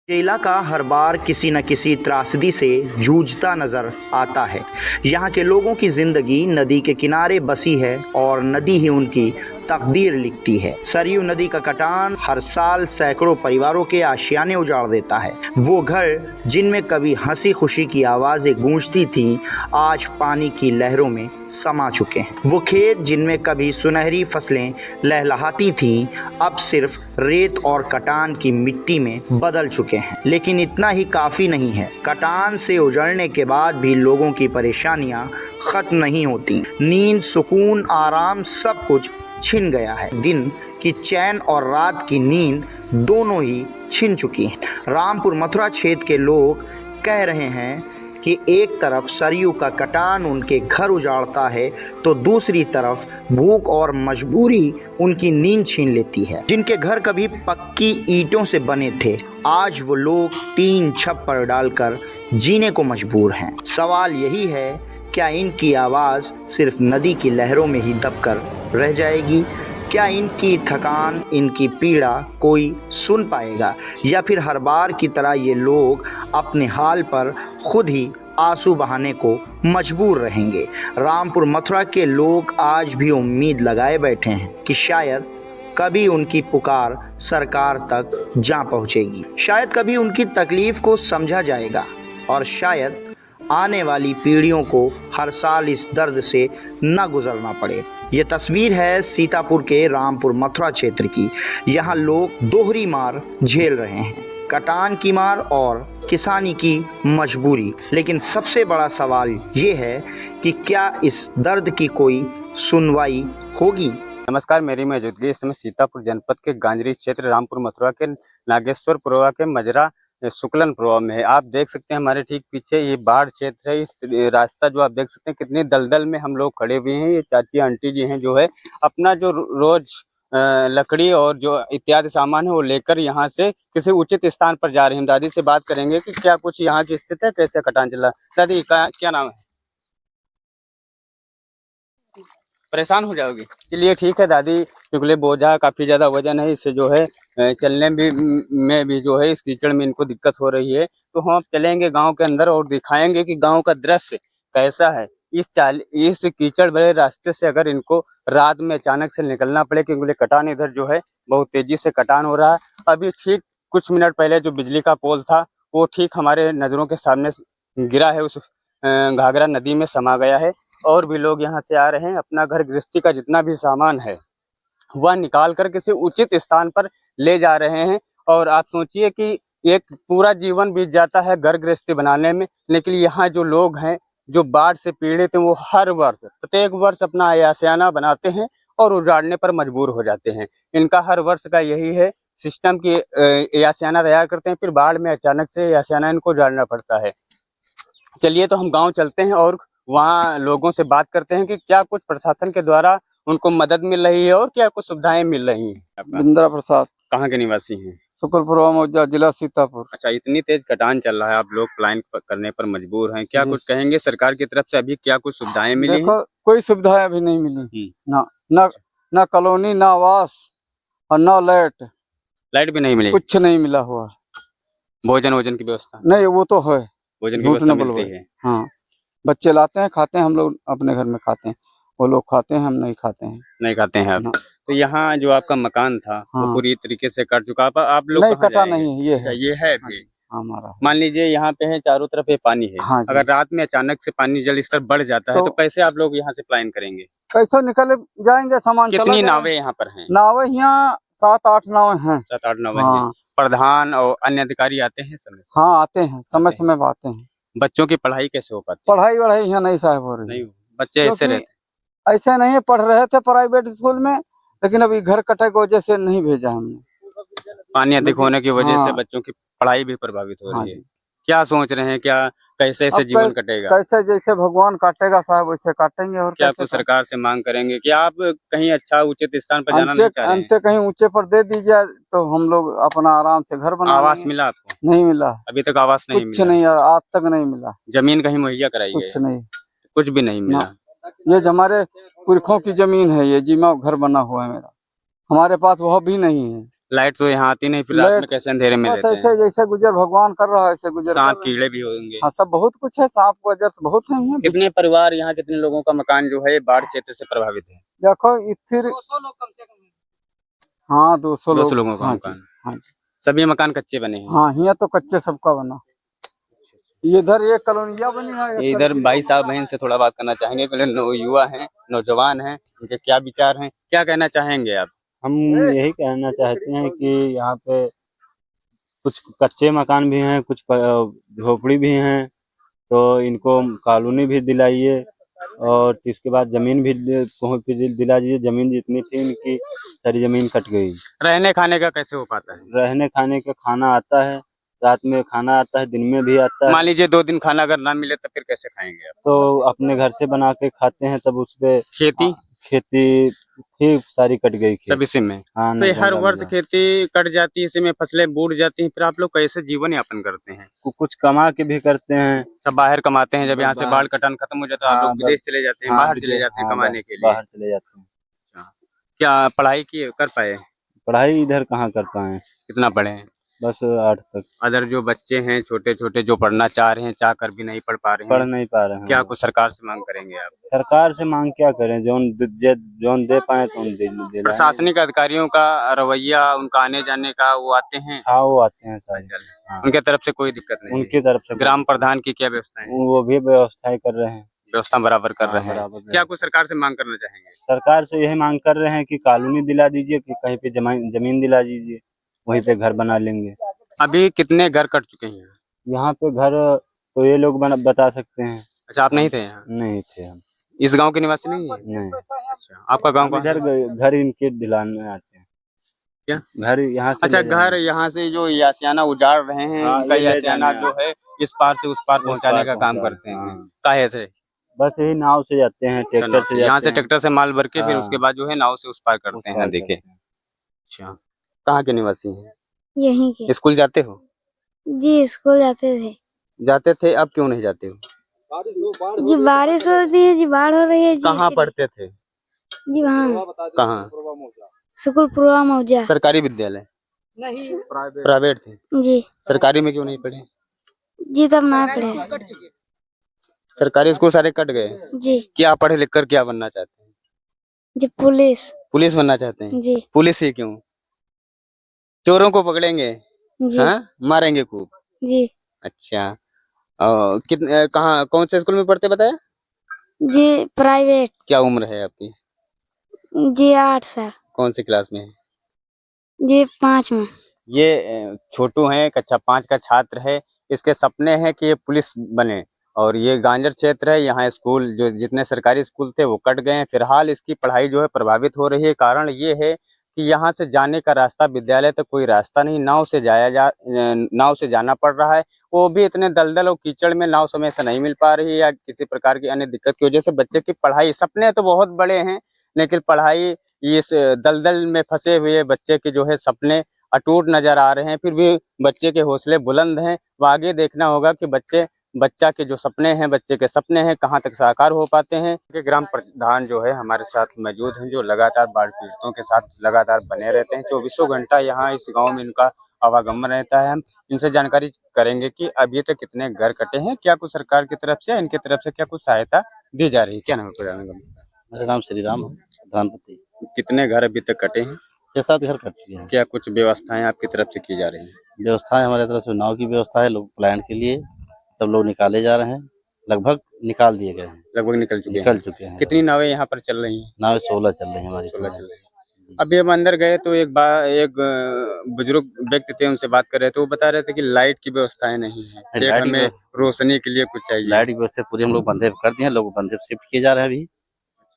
ये इलाका हर बार किसी न किसी त्रासदी से जूझता नजर आता है। यहाँ के लोगों की जिंदगी नदी के किनारे बसी है और नदी ही उनकी तकदीर लिखती है। सरयू नदी का कटान हर साल सैकड़ों परिवारों के आशियाने उजाड़ देता है। वो घर जिनमें कभी हंसी खुशी की आवाज़ें गूंजती थीं, आज पानी की लहरों में समा चुके हैं। वो खेत जिनमें कभी सुनहरी फसलें लहलहाती थीं, अब सिर्फ रेत और कटान की मिट्टी में बदल चुके हैं। लेकिन इतना ही काफ़ी नहीं है। कटान से उजड़ने के बाद भी लोगों की परेशानियां ख़त्म नहीं होती। नींद, सुकून, आराम सब कुछ छिन गया है। दिन की चैन और रात की नींद दोनों ही छिन चुकी हैं। रामपुर मथुरा क्षेत्र के लोग कह रहे हैं कि एक तरफ सरयू का कटान उनके घर उजाड़ता है तो दूसरी तरफ भूख और मजबूरी उनकी नींद छीन लेती है। जिनके घर कभी पक्की ईंटों से बने थे, आज वो लोग टीन छप्पर डालकर जीने को मजबूर हैं। सवाल यही है, क्या इनकी आवाज़ सिर्फ नदी की लहरों में ही दबकर रह जाएगी? क्या इनकी थकान, इनकी पीड़ा कोई सुन पाएगा, या फिर हर बार की तरह ये लोग अपने हाल पर खुद ही आंसू बहाने को मजबूर रहेंगे? रामपुर मथुरा के लोग आज भी उम्मीद लगाए बैठे हैं कि शायद कभी उनकी पुकार सरकार तक जा पहुंचेगी, शायद कभी उनकी तकलीफ को समझा जाएगा और शायद आने वाली पीढ़ियों को हर साल इस दर्द से न गुजरना पड़े। ये तस्वीर है सीतापुर के रामपुर मथुरा क्षेत्र की। यहाँ लोग दोहरी मार झेल रहे हैं, कटान की मार और किसानी की मजबूरी। लेकिन सबसे बड़ा सवाल ये है कि क्या इस दर्द की कोई सुनवाई होगी? नमस्कार, मेरी मौजूदगी इस समय सीतापुर जनपद के गांजरी क्षेत्र रामपुर मथुरा के नागेश्वर पुरवा के मजरा शुक्लन पुरवा में है। आप देख सकते हैं हमारे ठीक पीछे ये बाढ़ क्षेत्र है। इस रास्ता जो आप देख सकते हैं कितनी दलदल में हम लोग खड़े हुए हैं। ये चाची आंटी जी हैं जो है अपना जो रोज लकड़ी और जो इत्यादि सामान है वो लेकर यहाँ से किसी उचित स्थान पर जा रहे हैं। दादी से बात करेंगे कि क्या कुछ यहाँ की स्थिति है, कैसे कटान चला। दादी क्या नाम है? परेशान हो जाओगी? चलिए ठीक है दादी, क्योंकि बोझा काफी ज्यादा वजन है, इससे जो है चलने में भी जो है इस कीचड़ में इनको दिक्कत हो रही है। तो हम चलेंगे गांव के अंदर और दिखाएंगे कि गांव का दृश्य कैसा है। इस कीचड़ भरे रास्ते से अगर इनको रात में अचानक से निकलना पड़े, क्योंकि कटान इधर जो है बहुत तेजी से कटान हो रहा है। अभी ठीक कुछ मिनट पहले जो बिजली का पोल था वो ठीक हमारे नजरों के सामने गिरा है, उस घाघरा नदी में समा गया है। और भी लोग यहाँ से आ रहे हैं, अपना घर गृहस्थी का जितना भी सामान है वह निकाल कर किसी उचित स्थान पर ले जा रहे हैं। और आप सोचिए कि एक पूरा जीवन बीत जाता है घर गृहस्थी बनाने में, लेकिन यहाँ जो लोग हैं जो बाढ़ से पीड़ित हैं वो हर वर्ष प्रत्येक वर्ष अपना आशियाना बनाते हैं और उजाड़ने पर मजबूर हो जाते हैं। इनका हर वर्ष का यही है सिस्टम की आशियाना तैयार करते हैं, फिर बाढ़ में अचानक से आशियाना इनको उजाड़ना पड़ता है। चलिए तो हम गाँव चलते हैं और वहाँ लोगों से बात करते हैं कि क्या कुछ प्रशासन के द्वारा उनको मदद मिल रही है और क्या कुछ सुविधाएं मिल रही हैं। बिंद्रा प्रसाद, कहाँ के निवासी हैं? शुक्लपुरवा मौजा, जिला सीतापुर। अच्छा, इतनी तेज कटान चल रहा है, आप लोग पलायन करने पर मजबूर हैं, क्या कुछ कहेंगे सरकार की तरफ से अभी क्या कुछ सुविधाएं मिली हैं? देखो, कोई सुविधाएं अभी नहीं मिली ना कॉलोनी, ना आवास और ना लाइट भी नहीं मिली, कुछ नहीं मिला हुआ। भोजन की व्यवस्था नहीं, वो तो है, भोजन की व्यवस्था मिलती है। हाँ, बच्चे लाते हैं, खाते हैं, हम लोग अपने घर में खाते हैं, वो लोग खाते हैं, हम नहीं खाते हैं आप। तो यहाँ जो आपका मकान था वो पूरी तरीके से कट चुका, आप लोग नहीं कटा नहीं है, ये है भी हमारा। मान लीजिए यहाँ पे है, चारों तरफ ये पानी है। हाँ, अगर रात में अचानक से पानी जल स्तर बढ़ जाता है तो कैसे आप लोग यहाँ से पलायन करेंगे? कैसे निकल जाएंगे? सामान कितनी नावें यहाँ पर हैं? नावें यहाँ 7-8 नावें हैं। 7-8 नावें हैं। प्रधान और अन्य अधिकारी आते हैं समय? हाँ, आते हैं, समय समय पर आते हैं। बच्चों की पढ़ाई कैसे हो पाती है? पढ़ाई यहाँ नहीं साहब हो रही। नहीं, बच्चे ऐसे रहते? ऐसे नहीं, पढ़ रहे थे प्राइवेट स्कूल में, लेकिन अभी घर कटे की वजह से नहीं भेजा हमने। पानी अधिक होने की वजह से बच्चों की पढ़ाई भी प्रभावित हो रही है। क्या सोच रहे हैं, क्या कैसे ऐसे जीवन कटेगा? कैसे जैसे भगवान काटेगा साहब वैसे काटेंगे। और क्या कुछ सरकार से मांग करेंगे कि आप कहीं अच्छा उचित स्थान पर जाना नहीं चाह रहे हैं? कहीं ऊंचे पर दे दीजिए तो हम लोग अपना आराम से घर बना। आवास मिला आपको? नहीं मिला, अभी तक आवास नहीं मिला? कुछ नहीं, आज तक नहीं मिला। जमीन कहीं मुहैया कराई गई? कुछ नहीं, कुछ भी नहीं मिला। ये हमारे पुरखों की जमीन है, ये जीमा घर बना हुआ है मेरा, हमारे पास वह भी नहीं है। लाइट तो यहाँ आती नहीं, फिर रात में लाइट कैसे अंधेरे में बस रहते ऐसे हैं? जैसे गुजर भगवान कर रहा है ऐसे गुजर कर सांप रहे हैं। कीड़े भी होंगे। हाँ सब बहुत कुछ है, सांप वजह से बहुत नहीं है। कितने परिवार यहाँ, कितने लोगों का मकान जो है बाढ़ क्षेत्र से प्रभावित है? देखो इथिर 200 लोग कम से कम। हाँ 200 200 लोग। लोगों का हाँ जी, मकान। हाँ जी। सभी मकान कच्चे बने हैं। हाँ यहाँ तो कच्चे सबका बना। इधर एक कॉलोनिया बनी है, ये इधर भाई साहब बहन से थोड़ा बात करना चाहेंगे, पहले युवा हैं, नौजवान हैं, उनके क्या विचार हैं, क्या कहना चाहेंगे आप? हम यही कहना चाहते हैं कि यहाँ पे कुछ कच्चे मकान भी हैं, कुछ झोपड़ी भी हैं, तो इनको कॉलोनी भी दिलाइए और इसके बाद जमीन भी दिला दीजिए। जमीन जितनी थी इनकी सारी जमीन कट गई। रहने खाने का कैसे हो पाता है? रहने खाने का खाना आता है, रात में खाना आता है, दिन में भी आता मान है, लीजिए 2 दिन खाना अगर ना मिले तो फिर कैसे खाएंगे आप? तो अपने घर से बना के खाते हैं। तब उस पे खेती खेती थी सारी कट गई सब खेती। इसी में। हाँ तो ये न हर गंगा वर्ष मिला। खेती कट जाती है, इसी में फसलें बूढ़ जाती हैं, फिर आप लोग कैसे जीवन यापन करते हैं? कुछ कमा के भी करते हैं। सब बाहर कमाते हैं, जब यहाँ से बाहर। बाढ़ कटान खत्म हो जाता है आप हाँ लोग विदेश चले जाते हैं, हाँ बाहर चले विदेश, जाते हैं हाँ कमाने के लिए? बाहर चले जाते हैं। अच्छा। क्या पढ़ाई की कर पाए? पढ़ाई इधर कहाँ कर पाए, कितना पढ़े हैं? बस 8 तक। अदर जो बच्चे हैं छोटे छोटे जो पढ़ना चाह रहे हैं, चाह कर भी नहीं पढ़ पा रहे पढ़ हैं, नहीं पा रहे क्या हैं। कुछ सरकार से मांग करेंगे आप? सरकार से मांग क्या करें, जोन दे पाए तो दिलाएं। प्रशासनिक अधिकारियों का रवैया, उनका आने जाने का, वो आते हैं? हाँ वो आते हैं सारे। हाँ उनके तरफ से कोई दिक्कत नहीं है? उनकी तरफ से ग्राम प्रधान की क्या व्यवस्था है? वो भी व्यवस्थाएं कर रहे हैं। व्यवस्था बराबर कर हाँ, रहे हैं। बराबर क्या है। कुछ सरकार से मांग करना चाहेंगे? सरकार से यही मांग कर रहे हैं कि कॉलोनी दिला दीजिए, कि कहीं पे जमीन दिला दीजिए, वहीं पे घर बना लेंगे। अभी कितने घर कट चुके हैं? यहाँ पे घर तो ये लोग बता सकते हैं। अच्छा, आप नहीं थे यहाँ? नहीं थे हम। इस गांव के निवासी नहीं है? नहीं, अच्छा, आपका गांव हम कहाँ इधर है? घर इनके दिलाने आते हैं। क्या? घर यहाँ से अच्छा, ले घर जाएंगे। यहाँ से जो यासियाना उजाड़ रहे हैं, हाँ, उनका ये ले यासियाना जाने जो है इस पार से उस पार पहुंचाने का काम पहुंचा। करते हैं। हाँ। काहे से? बस यही नाव से जाते हैं, ट्रैक्टर से यहाँ जाते से हैं। ट्रैक्टर से माल भर के फिर हाँ। उसके बाद जो है नाव से उस पार उस करते हैं पार नदी के। करते हैं। अच्छा, कहाँ के निवासी हैं? यहीं के। स्कूल जाते हो? जी स्कूल जाते थे। जाते थे, अब क्यों नहीं जाते हो? जी बारिश हो रही है, जी बाढ़ हो रही है जी, कहाँ इसीलिए। पढ़ते थे? जी वहाँ कहाँ? स्कूल पूर्वा मौजा। सरकारी विद्यालय? नहीं प्राइवेट थे? जी सरकारी में क्यों नहीं पढ़े? जी तब ना पढ़े। सरकारी स्कूल सारे कट गए। जी क्या पढ़े लिख कर क्या बनना चाहते हैं? जी पुलिस। पुलिस बनना चाहते हैं? जी पुलिस ही क्यों? चोरों को पकड़ेंगे? जी हाँ, मारेंगे खूब? जी अच्छा। कितने कहाँ कौन से स्कूल में पढ़ते बताया? जी प्राइवेट। क्या उम्र है आपकी? जी 8 साल। कौन सी क्लास में है? जी 5 में। ये छोटू है, कक्षा 5 का छात्र है। इसके सपने हैं कि ये पुलिस बने और ये गांजर क्षेत्र है, यहाँ स्कूल जो जितने सरकारी स्कूल थे वो कट गए हैं। फिलहाल इसकी पढ़ाई जो है प्रभावित हो रही है। कारण ये है कि यहाँ से जाने का रास्ता, विद्यालय तक कोई रास्ता नहीं, नाव से जाना पड़ रहा है। वो भी इतने दलदल और कीचड़ में नाव समय से नहीं मिल पा रही है या किसी प्रकार की अन्य दिक्कत की वजह से बच्चे की पढ़ाई, सपने तो बहुत बड़े हैं लेकिन पढ़ाई, इस दलदल में फंसे हुए बच्चे के जो है सपने अटूट नजर आ रहे हैं। फिर भी बच्चे के हौसले बुलंद हैं। वो आगे देखना होगा कि बच्चा के जो सपने हैं, बच्चे के सपने हैं कहाँ तक साकार हो पाते हैं। के ग्राम प्रधान जो है हमारे साथ मौजूद हैं, जो लगातार बाढ़ पीड़ितों के साथ लगातार बने रहते हैं। 24 घंटा यहाँ इस गांव में इनका आवागमन रहता है। हम इनसे जानकारी करेंगे कि अभी तक कितने घर कटे हैं, क्या कुछ सरकार की तरफ से, इनकी तरफ से क्या कुछ सहायता दी जा रही है। क्या नाम है प्रधान का? मेरा नाम श्री राम है, प्रधानपति। कितने घर अभी तक कटे हैं? 6-7 घर कट चुके हैं। क्या कुछ व्यवस्थाएं आपकी तरफ से की जा रही हैं? व्यवस्थाएं हमारे तरफ से नाव की व्यवस्था है, लोग पलायन के लिए सब लोग निकाले जा रहे हैं। लगभग निकाल दिए गए हैं। लगभग निकल चुके हैं। कितनी नावें यहाँ पर चल रही हैं? नावें 16 चल रही हैं हमारी। 16 चल रही हैं। अभी हम अंदर गए तो एक बुजुर्ग व्यक्ति थे, उनसे बात कर रहे थे। वो बता रहे थे कि लाइट की व्यवस्थाएं नहीं है, एक लाइट की हमें रोशनी के लिए कुछ चाहिए। लाइट की व्यवस्था पूरी हम लोग बंदे कर दिए हैं, लोग बंदे शिफ्ट किए जा रहे हैं अभी।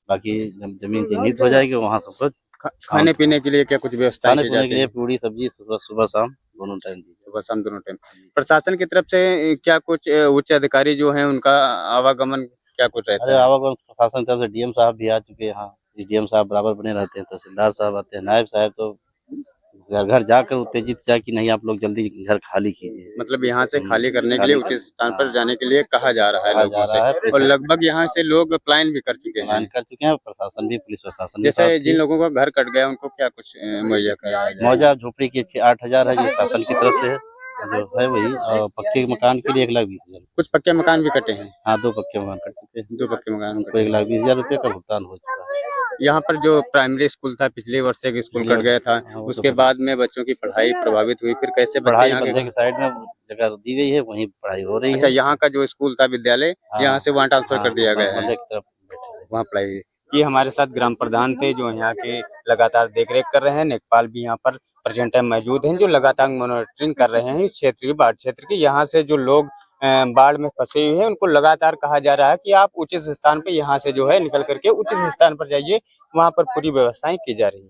बाकी जब जमीन चिन्हित हो जाएगी वहाँ सबको खाने पीने के लिए क्या कुछ व्यवस्थाएं खाने की पीने जाती के लिए है? पूरी सब्जी सुबह शाम दोनों टाइम दी जाती सुबह शाम दोनों टाइम। प्रशासन की तरफ से क्या कुछ उच्च अधिकारी जो हैं उनका आवागमन क्या कुछ है। अरे रहता है? आवागमन प्रशासन की तरफ से डीएम साहब भी आ चुके हैं यहाँ। डीएम साहब बराबर बने रहते हैं, तहसीलदार साहब आते हैं, नायब साहब तो घर घर जाकर उत्तेजित किया कि नहीं आप लोग जल्दी घर खाली कीजिए। मतलब यहाँ से खाली करने के लिए खाली उचित स्थान पर जाने के लिए कहा जा रहा है कहा लोगों जा रहा है, से, और लगभग यहाँ से लोग पलायन भी कर चुके ऐलान हैं। कर चुके हैं, प्रशासन भी, पुलिस प्रशासन भी जैसे साथ जिन थी। लोगों का घर कट गया उनको क्या कुछ मुहैया कराया जाए? मुआवजा झोपड़ी के 8,000 है जो शासन की तरफ से है, जो है वही, और पक्के मकान के लिए 1,20,000। कुछ पक्के मकान भी कटे हैं? हाँ, 2 पक्के मकान कट चुके हैं। 2 पक्के मकान उनको कटे हैं। 1,20,000 रुपये का भुगतान हो चुका है। यहाँ पर जो प्राइमरी स्कूल था, पिछले वर्ष एक स्कूल कट गया था, हाँ, वो तो उसके बाद में बच्चों की पढ़ाई प्रभावित हुई, फिर कैसे बच्चे पढ़ाई यहाँ बंदे के? के साइड में जगह दी गई है, वहीं पढ़ाई हो रही अच्छा, है। यहाँ का जो स्कूल था विद्यालय, हाँ, यहाँ से वहाँ ट्रांसफर हाँ, कर दिया गया है, बंदे की तरफ बैठे थे। वहाँ पढ़ाई। ये हमारे साथ ग्राम प्रधान थे जो यहाँ के लगातार देखरेख कर रहे हैं। नेकपाल भी यहाँ पर प्रेजेंट टाइम मौजूद हैं जो लगातार मॉनिटरिंग कर रहे हैं इस क्षेत्र की, बाढ़ क्षेत्र की। यहाँ से जो लोग बाढ़ में फंसे हुए हैं उनको लगातार कहा जा रहा है कि आप उचित स्थान पे यहाँ से जो है निकल करके उचित स्थान पर जाइए, वहाँ पर पूरी व्यवस्थाएं की जा रही है।